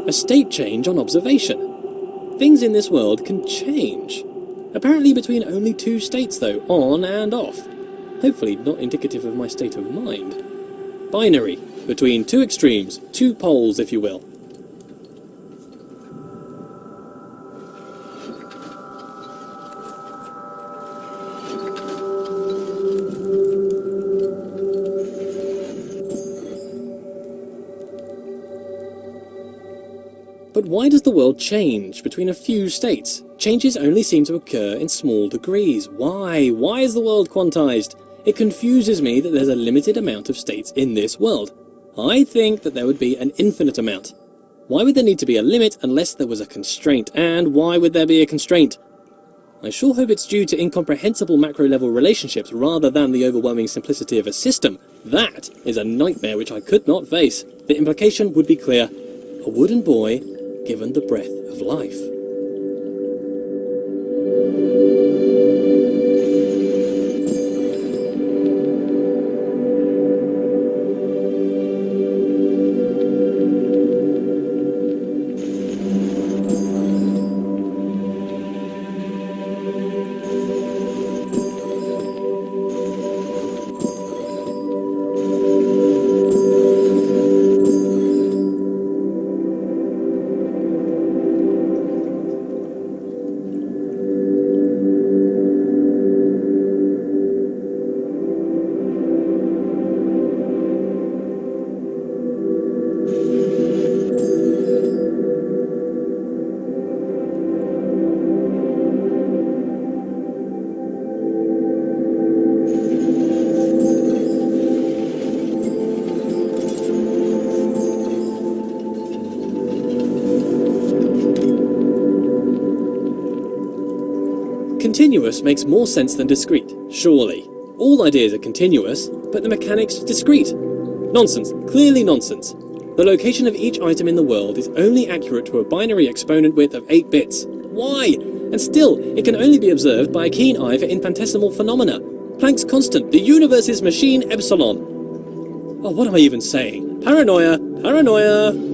A state change on observation. Things in this world can change. Apparently between only two states though, on and off. Hopefully not indicative of my state of mind. Binary, between two extremes, two poles if you will. But why does the world change between a few states? Changes only seem to occur in small degrees. Why? Why is the world quantized? It confuses me that there's a limited amount of states in this world. I think that there would be an infinite amount. Why would there need to be a limit unless there was a constraint? And why would there be a constraint? I sure hope it's due to incomprehensible macro-level relationships rather than the overwhelming simplicity of a system. That is a nightmare which I could not face. The implication would be clear. A wooden boy given the breath of life. Continuous makes more sense than discrete, surely. All ideas are continuous, but the mechanics discrete. Nonsense, clearly nonsense. The location of each item in the world is only accurate to a binary exponent width of 8 bits. Why? And still, it can only be observed by a keen eye for infinitesimal phenomena. Planck's constant, the universe's machine epsilon. Oh, what am I even saying? Paranoia, paranoia!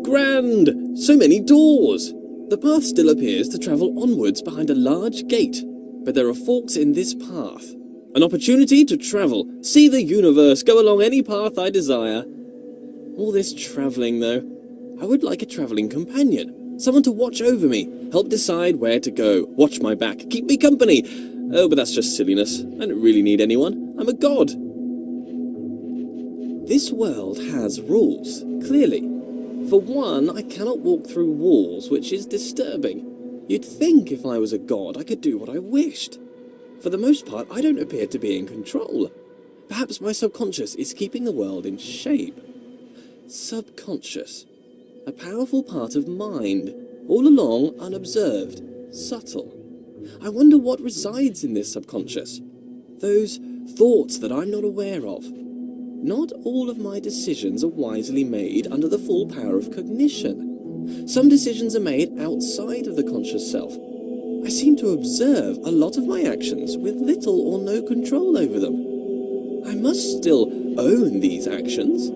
Grand! So many doors! The path still appears to travel onwards behind a large gate, but there are forks in this path. An opportunity to travel, see the universe, go along any path I desire. All this travelling, though. I would like a travelling companion. Someone to watch over me, help decide where to go, watch my back, keep me company. Oh, but that's just silliness. I don't really need anyone. I'm a god. This world has rules, clearly. For one, I cannot walk through walls, which is disturbing. You'd think if I was a god I could do what I wished. For the most part, I don't appear to be in control. Perhaps my subconscious is keeping the world in shape. Subconscious. A powerful part of mind, all along unobserved, subtle. I wonder what resides in this subconscious. Those thoughts that I'm not aware of. Not all of my decisions are wisely made under the full power of cognition. Some decisions are made outside of the conscious self. I seem to observe a lot of my actions with little or no control over them. I must still own these actions.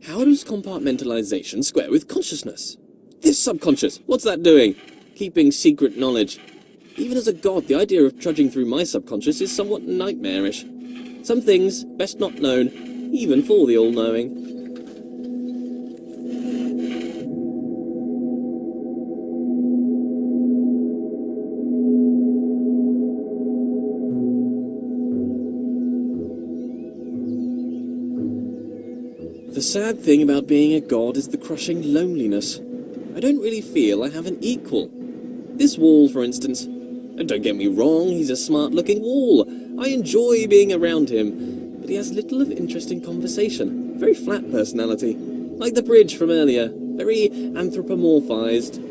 How does compartmentalization square with consciousness? This subconscious, what's that doing? Keeping secret knowledge. Even as a god, the idea of trudging through my subconscious is somewhat nightmarish. Some things best not known, even for the all-knowing. The sad thing about being a god is the crushing loneliness. I don't really feel I have an equal. This wall, for instance. Don't get me wrong, he's a smart-looking wall. I enjoy being around him, but he has little of interesting conversation. Very flat personality. Like the bridge from earlier. Very anthropomorphized.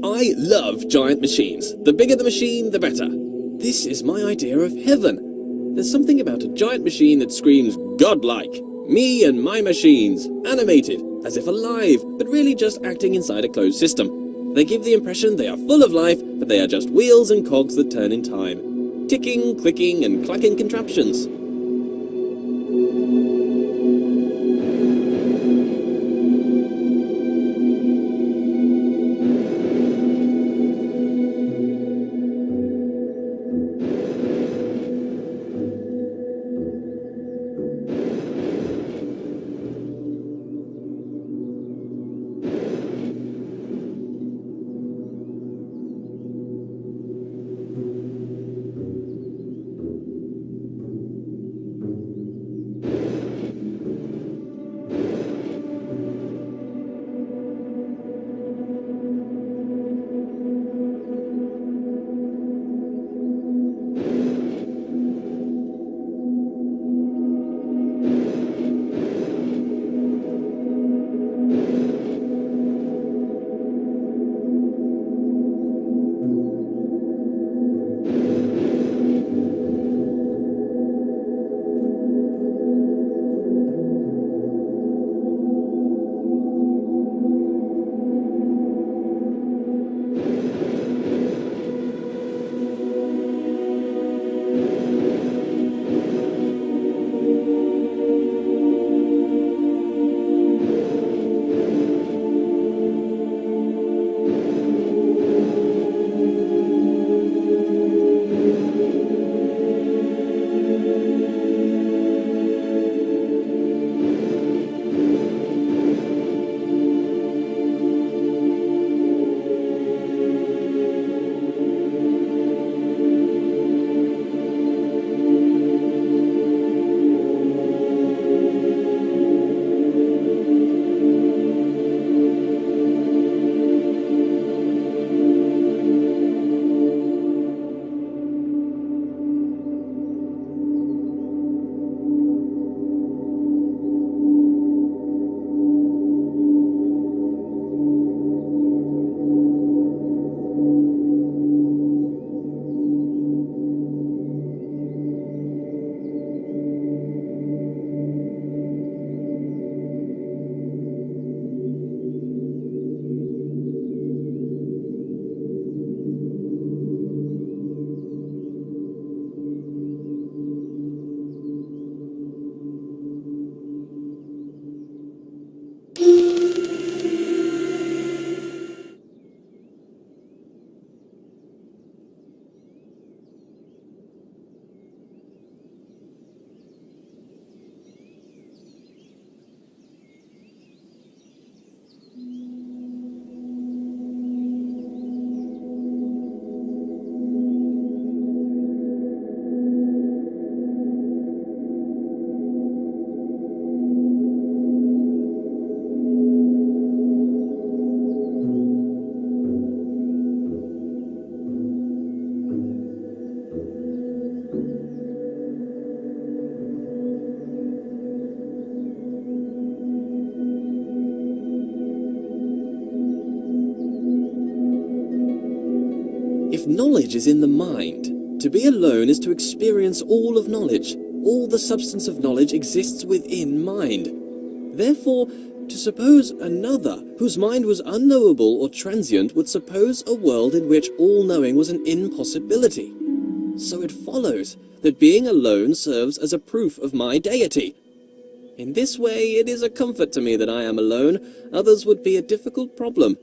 I love giant machines. The bigger the machine, the better. This is my idea of heaven. There's something about a giant machine that screams godlike. Me and my machines, animated, as if alive, but really just acting inside a closed system. They give the impression they are full of life, but they are just wheels and cogs that turn in time. Ticking, clicking, and clacking contraptions. If knowledge is in the mind, to be alone is to experience all of knowledge. All the substance of knowledge exists within mind. Therefore, to suppose another, whose mind was unknowable or transient, would suppose a world in which all knowing was an impossibility. So it follows that being alone serves as a proof of my deity. In this way, it is a comfort to me that I am alone. Others would be a difficult problem.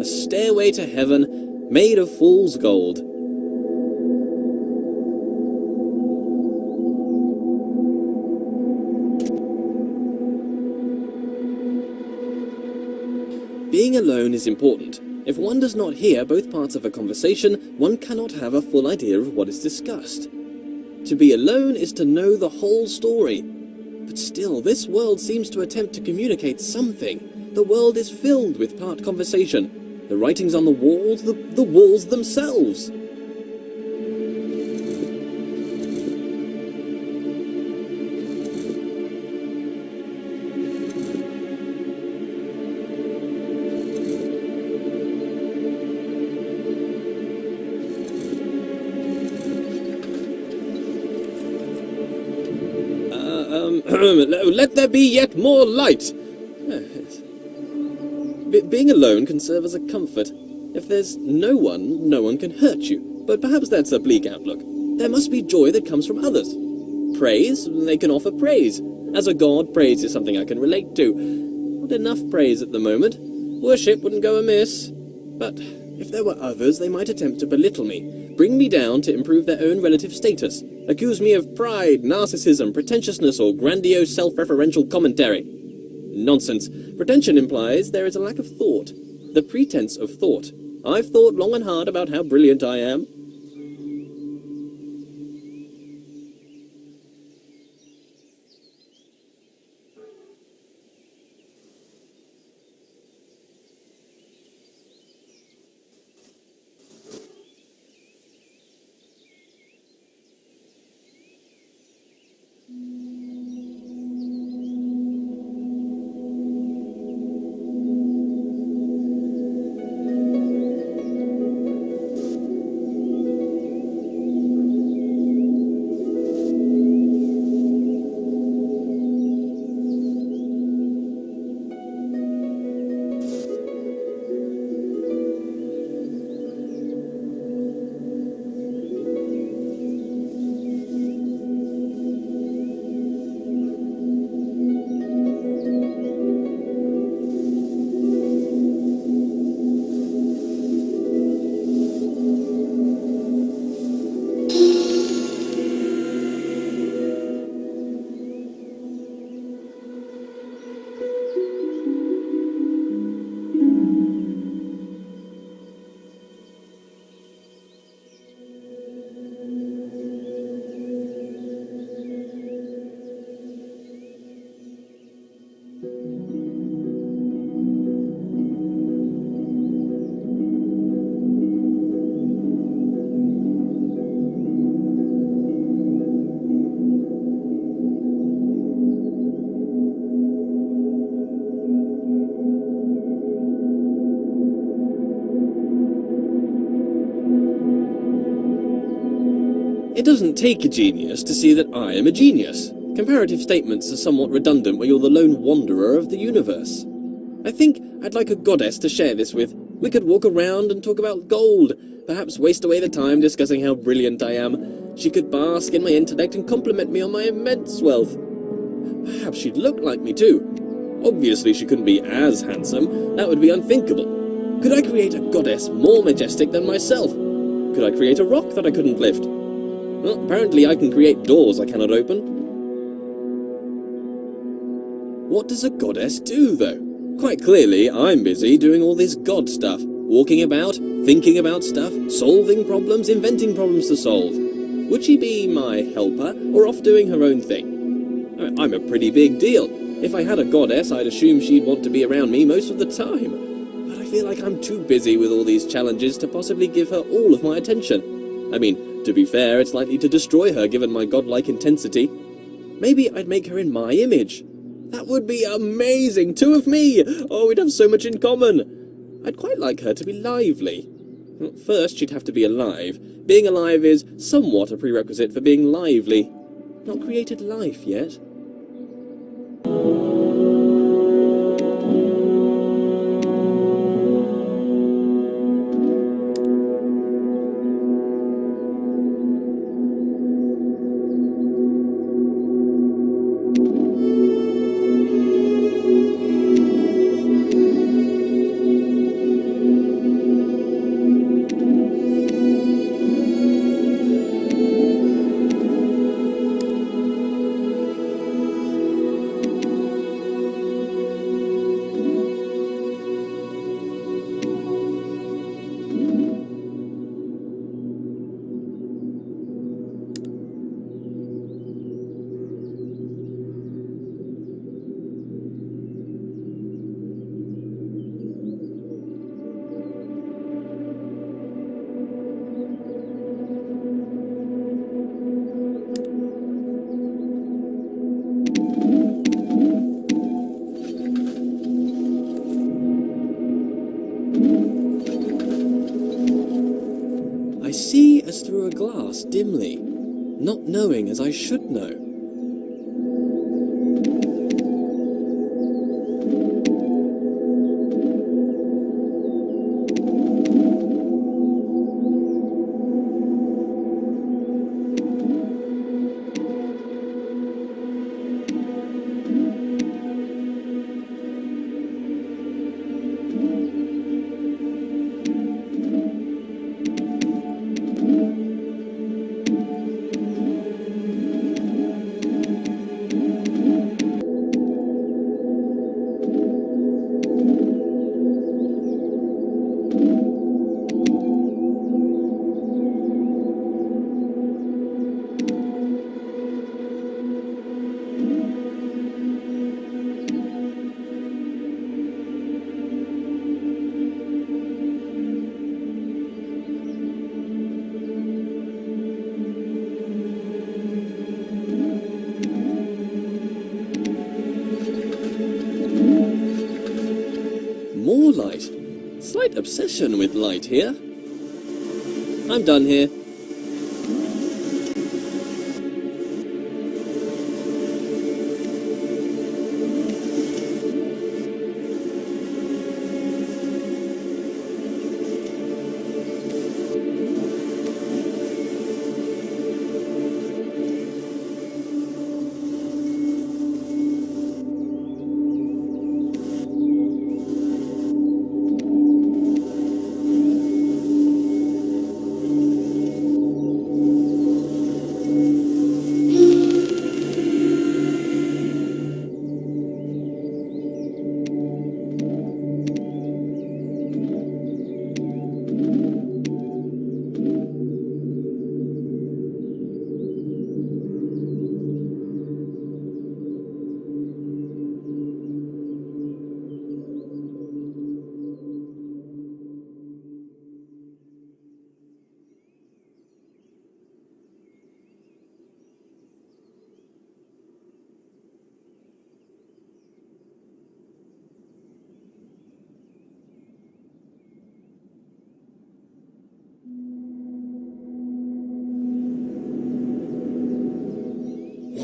Stairway to heaven, made of fool's gold. Being alone is important. If one does not hear both parts of a conversation, one cannot have a full idea of what is discussed. To be alone is to know the whole story. But still, this world seems to attempt to communicate something. The world is filled with part conversation. The writings on the walls, the walls themselves. Let there be yet more light. Being alone can serve as a comfort. If there's no one can hurt you. But perhaps that's a bleak outlook. There must be joy that comes from others. Praise, they can offer praise. As a god, praise is something I can relate to. Not enough praise at the moment. Worship wouldn't go amiss. But if there were others, they might attempt to belittle me, bring me down to improve their own relative status, accuse me of pride, narcissism, pretentiousness, or grandiose self-referential commentary. Nonsense. Pretension implies there is a lack of thought. The pretense of thought. I've thought long and hard about how brilliant I am. It doesn't take a genius to see that I am a genius. Comparative statements are somewhat redundant when you're the lone wanderer of the universe. I think I'd like a goddess to share this with. We could walk around and talk about gold, perhaps waste away the time discussing how brilliant I am. She could bask in my intellect and compliment me on my immense wealth. Perhaps she'd look like me too. Obviously she couldn't be as handsome, that would be unthinkable. Could I create a goddess more majestic than myself? Could I create a rock that I couldn't lift? Well, apparently I can create doors I cannot open. What does a goddess do, though? Quite clearly, I'm busy doing all this god stuff. Walking about, thinking about stuff, solving problems, inventing problems to solve. Would she be my helper, or off doing her own thing? I'm a pretty big deal. If I had a goddess, I'd assume she'd want to be around me most of the time. But I feel like I'm too busy with all these challenges to possibly give her all of my attention. I mean, to be fair, it's likely to destroy her given my godlike intensity. Maybe I'd make her in my image. That would be amazing! 2 of me! Oh, we'd have so much in common! I'd quite like her to be lively. First, she'd have to be alive. Being alive is somewhat a prerequisite for being lively. Not created life yet. As through a glass dimly, not knowing as I should know. More light. Slight obsession with light here. I'm done here.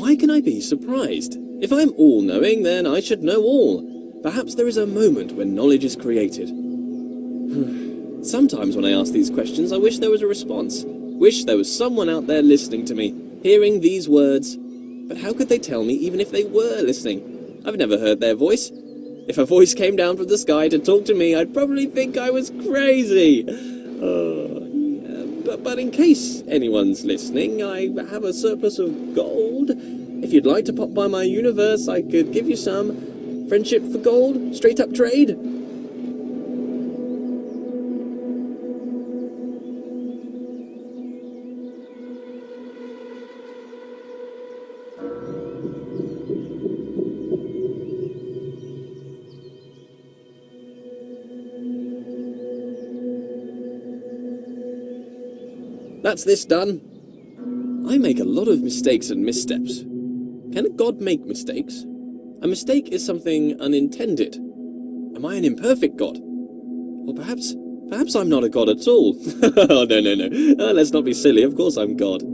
Why can I be surprised? If I'm all-knowing, then I should know all. Perhaps there is a moment when knowledge is created. Sometimes when I ask these questions, I wish there was a response. Wish there was someone out there listening to me, hearing these words. But how could they tell me even if they were listening? I've never heard their voice. If a voice came down from the sky to talk to me, I'd probably think I was crazy. But in case anyone's listening, I have a surplus of gold. If you'd like to pop by my universe, I could give you some. Friendship for gold? Straight up trade? That's this done. I make a lot of mistakes and missteps. Can a god make mistakes? A mistake is something unintended. Am I an imperfect god? Or perhaps I'm not a god at all. Oh, no. Let's not be silly. Of course I'm God.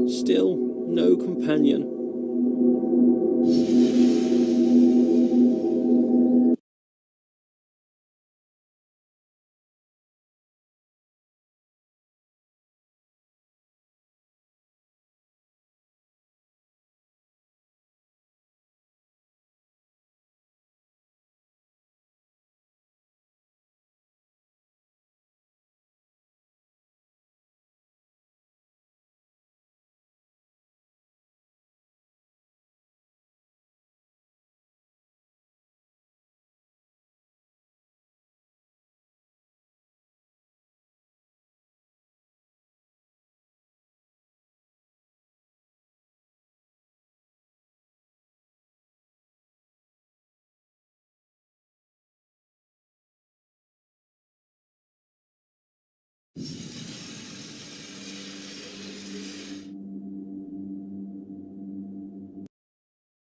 Still, no companion.